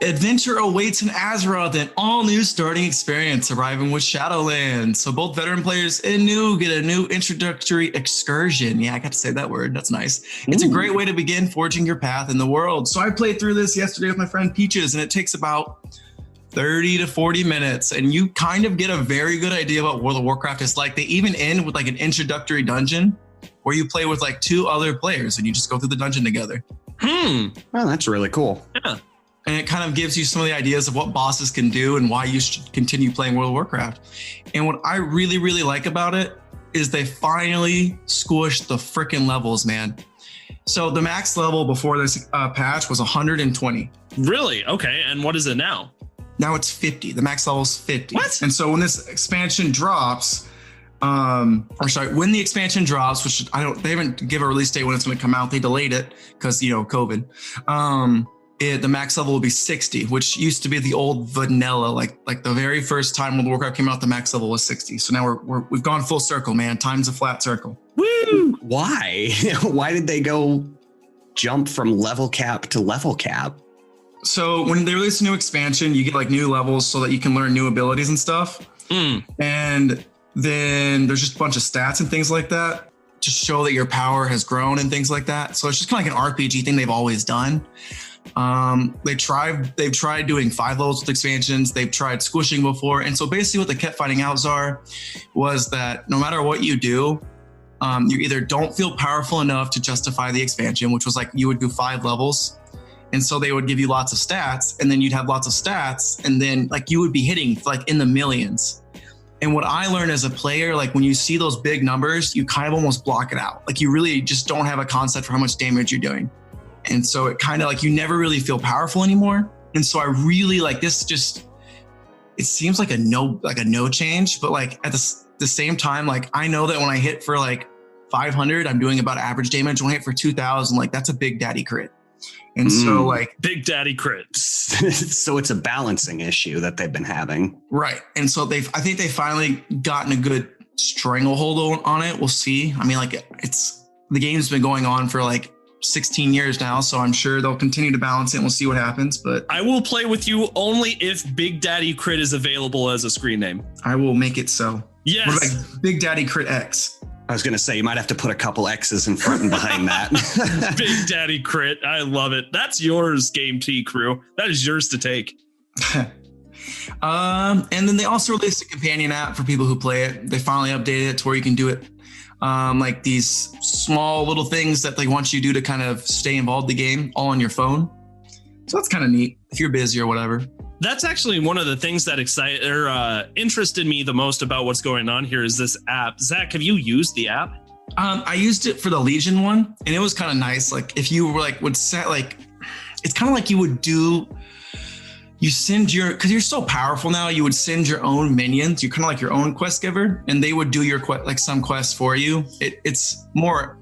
Adventure awaits in Azeroth, an all-new starting experience arriving with Shadowlands. So both veteran players and new get a new introductory excursion. Yeah, I got to say that word. That's nice. It's a great way to begin forging your path in the world. So I played through this yesterday with my friend Peaches, and it takes about 30 to 40 minutes, and you kind of get a very good idea about World of Warcraft is like. They even end with like an introductory dungeon where you play with like 2 other players and you just go through the dungeon together.
Oh, that's really cool.
Yeah.
And it kind of gives you some of the ideas of what bosses can do and why you should continue playing World of Warcraft. And what I really, really like about it is they finally squished the freaking levels, man. So the max level before this patch was 120.
Really? Okay. And what is it now?
Now it's 50. The max level is 50.
What?
And so when this expansion drops, when the expansion drops, which they haven't given a release date when it's going to come out. They delayed it because, COVID. The max level will be 60, which used to be the old vanilla, like the very first time World of Warcraft came out, the max level was 60. So now we've gone full circle, man. Time's a flat circle.
Woo!
Why? Why did they go jump from level cap to level cap?
So when they release a new expansion, you get like new levels so that you can learn new abilities and stuff. And then there's just a bunch of stats and things like that to show that your power has grown and things like that. So it's just kind of like an RPG thing they've always done. They've tried doing 5 levels with expansions. They've tried squishing before. And so basically what they kept finding out, Czar, was that no matter what you do, you either don't feel powerful enough to justify the expansion, which was like you would do 5 levels. And so they would give you lots of stats, and then you'd have lots of stats, and then like you would be hitting like in the millions. And what I learned as a player, like when you see those big numbers, you kind of almost block it out. Like you really just don't have a concept for how much damage you're doing. And so it kind of like you never really feel powerful anymore. And so I really like this it seems like a no change, but like at the same time, like I know that when I hit for like 500, I'm doing about average damage. When I hit for 2000, like that's a big daddy crit. And so like
big daddy crit.
So it's a balancing issue that they've been having.
Right. And so I think they finally gotten a good stranglehold on it. We'll see. I mean, like the game's been going on for like 16 years now, so I'm sure they'll continue to balance it and we'll see what happens. But
I will play with you only if Big Daddy Crit is available as a screen name.
I will make it so.
Yes.
What about Big Daddy Crit X?
I was going to say, you might have to put a couple X's in front and behind that.
Big Daddy Crit. I love it. That's yours, Game T crew. That is yours to take.
And then they also released a companion app for people who play it. They finally updated it to where you can do it. Like these small little things that they want you to do to kind of stay involved in the game all on your phone. So that's kind of neat if you're busy or whatever.
That's actually one of the things that interested me the most about what's going on here is this app. Zach, have you used the app?
I used it for the Legion one, and it was kind of nice. Like if you were like would set like, it's kind of like you would do you send because you're so powerful now, you would send your own minions. You're kind of like your own quest giver, and they would do your some quests for you. It's more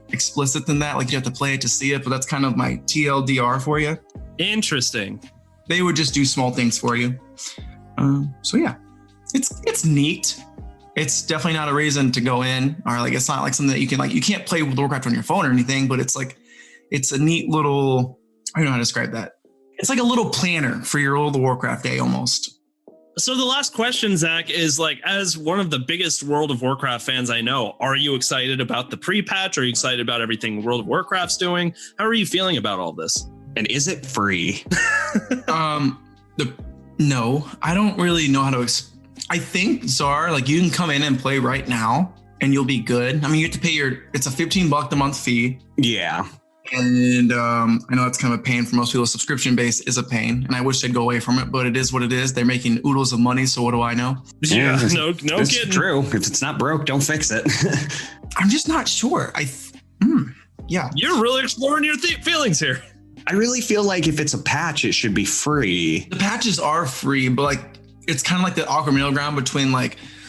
explicit than that. Like you have to play it to see it, but that's kind of my TLDR for you.
Interesting.
They would just do small things for you. So yeah, it's neat. It's definitely not a reason to go in, or like it's not like something that you can you can't play World of Warcraft on your phone or anything, but it's a neat little, I don't know how to describe that. It's like a little planner for your World of Warcraft day almost.
So the last question, Zach, is as one of the biggest World of Warcraft fans I know, are you excited about the pre-patch? Are you excited about everything World of Warcraft's doing? How are you feeling about all this?
And is it free?
No, I don't really know how to. I think Czar, you can come in and play right now and you'll be good. I mean, you have to pay it's a $15 a month fee.
Yeah.
And I know it's kind of a pain for most people. Subscription base is a pain, and I wish they'd go away from it, but it is what it is. They're making oodles of money, so what do I know?
Yeah, no
it's
kidding.
True. If it's not broke, don't fix it.
I'm just not sure. Yeah.
You're really exploring your feelings here.
I really feel like if it's a patch, it should be free.
The patches are free, but it's kind of like the awkward middle ground between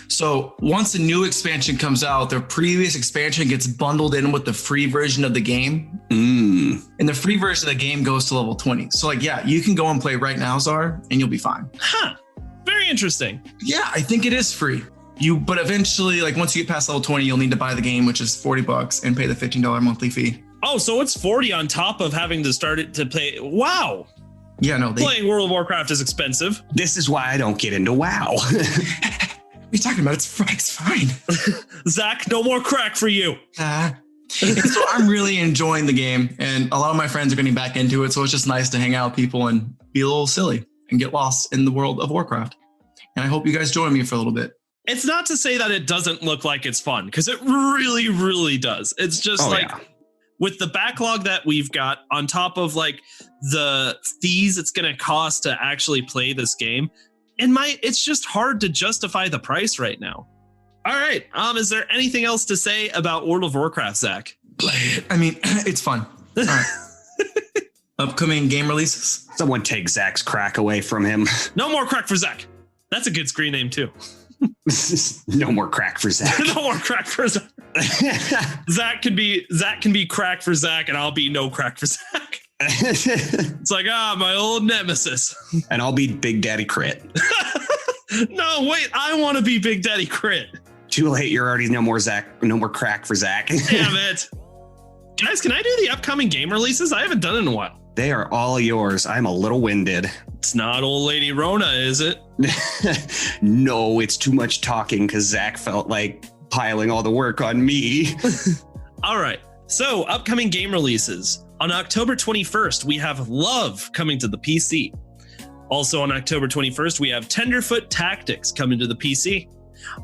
so once a new expansion comes out, the previous expansion gets bundled in with the free version of the game. And the free version of the game goes to level 20. So yeah, you can go and play right now, Czar, and you'll be fine.
Huh. Very interesting.
Yeah, I think it is free. But eventually, once you get past level 20, you'll need to buy the game, which is $40 and pay the $15 monthly fee.
Oh, so it's 40 on top of having to start it to play. Wow.
Yeah, no.
Playing World of Warcraft is expensive.
This is why I don't get into WoW.
What are you talking about? It's fine.
Zach, no more crack for you.
So I'm really enjoying the game, and a lot of my friends are getting back into it. So it's just nice to hang out with people and be a little silly and get lost in the world of Warcraft. And I hope you guys join me for a little bit.
It's not to say that it doesn't look like it's fun, because it really, really does. It's just with the backlog that we've got on top of the fees it's going to cost to actually play this game. It's just hard to justify the price right now. All right. Is there anything else to say about World of Warcraft, Zach?
Play it. I mean, it's fun. All right. Upcoming game releases.
Someone take Zach's crack away from him.
No more crack for Zach. That's a good screen name too.
No more crack for Zach.
No more crack for Zach. Zach can be crack for Zach, and I'll be no crack for Zach. It's my old nemesis.
And I'll be Big Daddy Crit.
No, wait, I want to be Big Daddy Crit.
Too late, you're already no more crack for Zach.
Damn it. Guys, can I do the upcoming game releases? I haven't done it in a while.
They are all yours. I'm a little winded.
It's not old lady Rona, is it?
No, it's too much talking because Zach felt like piling all the work on me.
All right, so upcoming game releases. On October 21st, we have Love coming to the PC. Also on October 21st, we have Tenderfoot Tactics coming to the PC.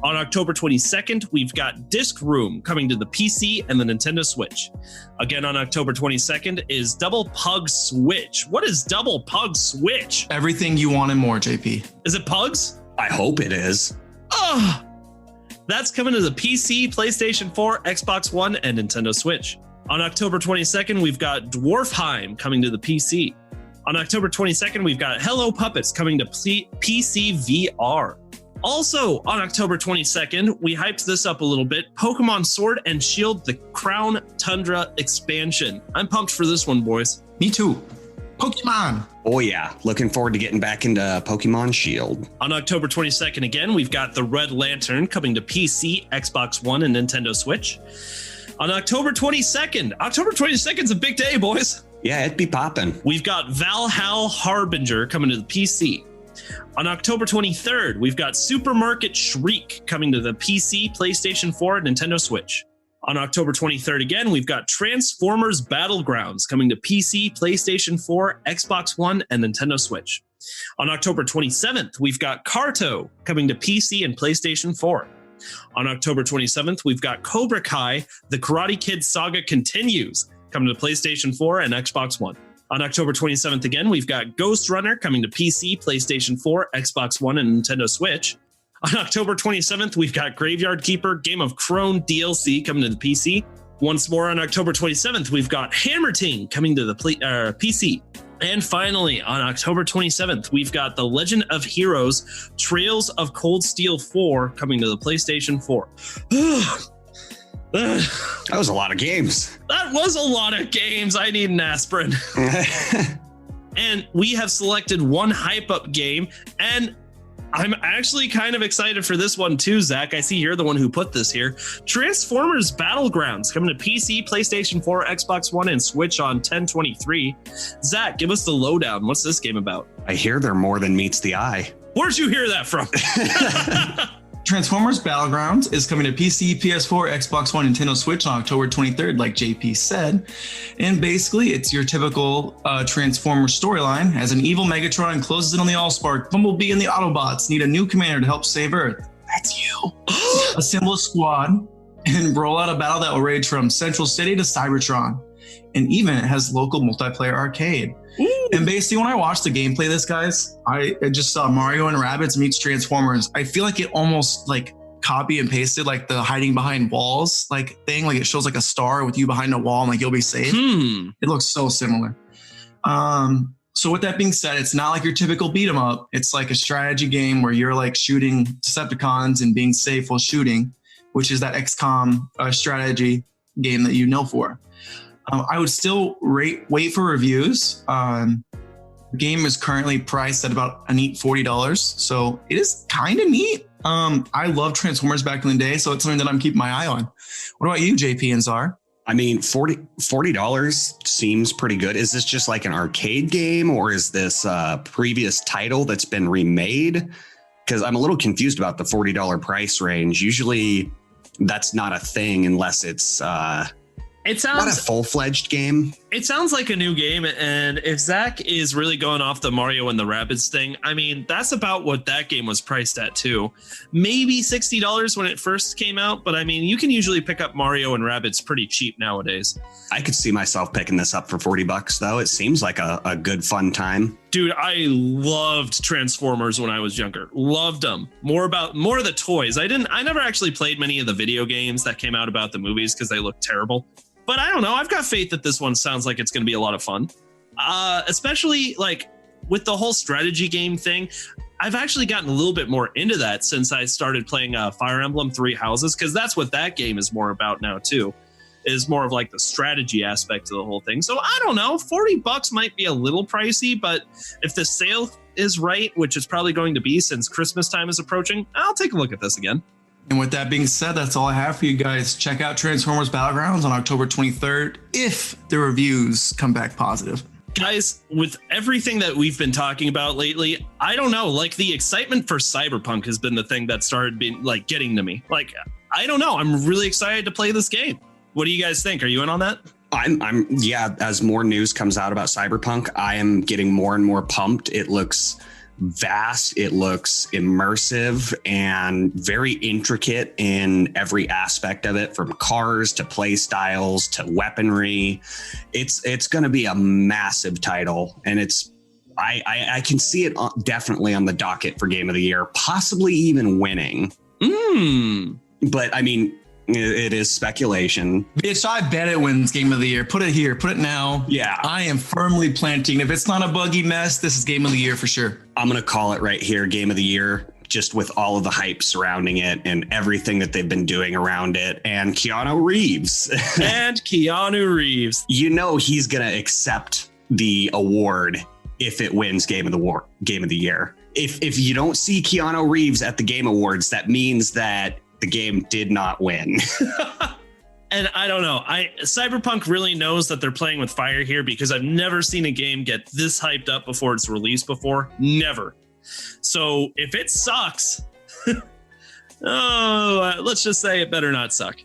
On October 22nd, we've got Disc Room coming to the PC and the Nintendo Switch. Again, on October 22nd is Double Pug Switch. What is Double Pug Switch?
Everything you want and more, JP.
Is it pugs?
I hope it is.
Oh, that's coming to the PC, PlayStation 4, Xbox One, and Nintendo Switch. On October 22nd, we've got Dwarfheim coming to the PC. On October 22nd, we've got Hello Puppets coming to PC VR. Also, on October 22nd, we hyped this up a little bit. Pokemon Sword and Shield, the Crown Tundra expansion. I'm pumped for this one, boys.
Me too. Pokemon.
Oh yeah, looking forward to getting back into Pokemon Shield.
On October 22nd, again, we've got the Red Lantern coming to PC, Xbox One, and Nintendo Switch. On October 22nd is a big day, boys.
Yeah, it'd be popping.
We've got Valhalla Harbinger coming to the PC. On October 23rd, we've got Supermarket Shriek coming to the PC, PlayStation 4, and Nintendo Switch. On October 23rd again, we've got Transformers Battlegrounds coming to PC, PlayStation 4, Xbox One, and Nintendo Switch. On October 27th, we've got Carto coming to PC and PlayStation 4. On October 27th, we've got Cobra Kai, The Karate Kid Saga Continues coming to PlayStation 4 and Xbox One. On October 27th again, we've got Ghost Runner coming to PC, PlayStation 4, Xbox One, and Nintendo Switch. On October 27th, we've got Graveyard Keeper, Game of Crone DLC coming to the PC. Once more on October 27th, we've got Hammer Ting coming to the PC. And finally, on October 27th, we've got The Legend of Heroes Trails of Cold Steel 4 coming to the PlayStation 4.
That was a lot of games.
That was a lot of games. I need an aspirin. And we have selected one hype up game, and I'm actually kind of excited for this one too, Zach. I see you're the one who put this here. Transformers Battlegrounds coming to PC, PlayStation 4, Xbox One, and Switch on 10/23. Zach, give us the lowdown. What's this game about?
I hear they're more than meets the eye.
Where'd you hear that from?
Transformers Battlegrounds is coming to PC, PS4, Xbox One, Nintendo Switch on October 23rd, like JP said. And basically, it's your typical Transformers storyline. As an evil Megatron closes in on the Allspark, Bumblebee and the Autobots need a new commander to help save Earth. That's you. Assemble a squad and roll out a battle that will rage from Central City to Cybertron. And even it has local multiplayer arcade. Ooh. And basically, when I watched the gameplay of this, guys, I just saw Mario and Rabbids meets Transformers. I feel like it almost like copy and pasted like the hiding behind walls like thing. Like it shows like a star with you behind a wall and like you'll be safe. It looks so similar. So with that being said, it's not like your typical beat 'em up. It's like a strategy game where you're like shooting Decepticons and being safe while shooting, which is that XCOM strategy game that you know for. I would still wait for reviews. The game is currently priced at about a neat $40, so it is kind of neat. I love Transformers back in the day, so it's something that I'm keeping my eye on. What about you, JP and Czar?
I mean, $40 seems pretty good. Is this just like an arcade game, or is this a previous title that's been remade? Because I'm a little confused about the $40 price range. Usually, that's not a thing unless it's
it sounds
not a full-fledged game.
It sounds like a new game, and if Zach is really going off the Mario and the Rabbids thing, I mean, that's about what that game was priced at too. Maybe $60 when it first came out, but I mean, you can usually pick up Mario and Rabbids pretty cheap nowadays.
I could see myself picking this up for $40 though. It seems like a good fun time.
Dude, I loved Transformers when I was younger. Loved them. More of the toys. I never actually played many of the video games that came out about the movies because they looked terrible. But I don't know. I've got faith that this one sounds like it's going to be a lot of fun. Especially like with the whole strategy game thing. I've actually gotten a little bit more into that since I started playing Fire Emblem Three Houses, because that's what that game is more about now too. Is more of like the strategy aspect of the whole thing. So I don't know, $40 might be a little pricey, but if the sale is right, which it's probably going to be since Christmas time is approaching, I'll take a look at this again.
And with that being said, that's all I have for you guys. Check out Transformers Battlegrounds on October 23rd if the reviews come back positive.
Guys, with everything that we've been talking about lately, I don't know, like the excitement for Cyberpunk has been the thing that started being like getting to me. Like, I don't know, I'm really excited to play this game. What do you guys think? Are you in on that?
Yeah, as more news comes out about Cyberpunk, I am getting more and more pumped. It looks vast, it looks immersive and very intricate in every aspect of it, from cars to play styles to weaponry. It's going to be a massive title, and I can see it definitely on the docket for Game of the Year, possibly even winning. But I mean, it is speculation.
Bitch, I bet it wins Game of the Year. Put it here. Put it now.
Yeah.
I am firmly planting. If it's not a buggy mess, this is Game of the Year for sure.
I'm going to call it right here, Game of the Year, just with all of the hype surrounding it and everything that they've been doing around it. And Keanu Reeves. You know he's going to accept the award if it wins Game of the Year. If you don't see Keanu Reeves at the Game Awards, that means that the game did not win.
And I don't know. Cyberpunk really knows that they're playing with fire here, because I've never seen a game get this hyped up before it's released before. Never. So if it sucks, let's just say it better not suck.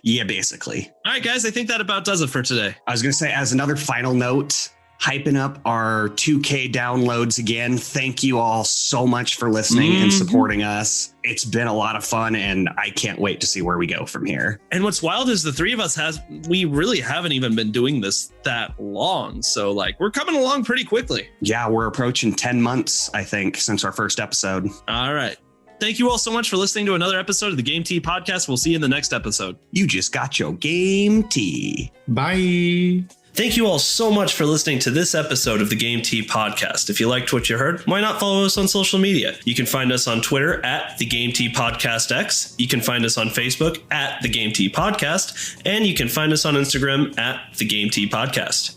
Yeah, basically.
All right, guys, I think that about does it for today.
I was going to say, as another final note, hyping up our 2K downloads again. Thank you all so much for listening and supporting us. It's been a lot of fun, and I can't wait to see where we go from here.
And what's wild is the three of us we really haven't even been doing this that long. So like, we're coming along pretty quickly.
Yeah, we're approaching 10 months, I think, since our first episode.
All right. Thank you all so much for listening to another episode of the Game Tea Podcast. We'll see you in the next episode.
You just got your Game Tea.
Bye.
Thank you all so much for listening to this episode of the Game Tea Podcast. If you liked what you heard, why not follow us on social media? You can find us on Twitter at the Game Tea Podcast X. You can find us on Facebook at the Game Tea Podcast, and you can find us on Instagram at the Game Tea Podcast.